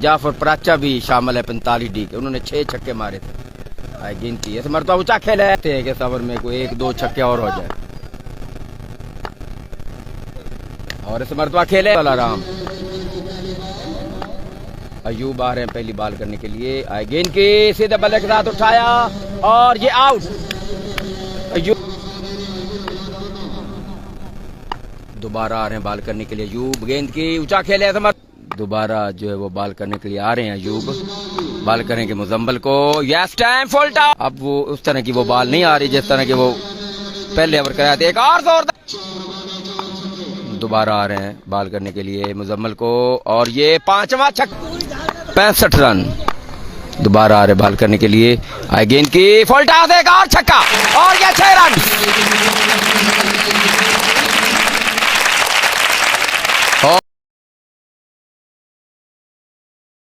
जाफर प्राचा भी शामिल है 45 डी के, उन्होंने 6 छक्के मारे थे। गिनती इस मरतबा ऊंचा खेल है कि सबर में कोई 1-2 छक्के और हो जाए। और इस मरतबा खेले आराम। अयूब आ रहे हैं पहली बॉल करने के लिए। गेंद की सीधे बल्ले के साथ उठाया और ये आउट। अयूब दोबारा आ रहे हैं बॉल करने के लिए। अयूब गेंद की ऊंचा खेले, दोबारा जो है वो बॉल करने के लिए आ रहे हैं। अयूब बॉल करेंगे मुजम्मल को। Yes time full time. अब वो उस तरह की वो बॉल नहीं आ रही जिस तरह की वो पहले ओवर कराया था। एक और जोरदार दोबारा आ रहे हैं बॉल करने के लिए मुजम्मल को और ये 5वां छक्का, 65 रन। दोबारा आ रहे बॉल करने के लिए। गेंद की फुल टॉस, एक और छक्का और ये 6 रन।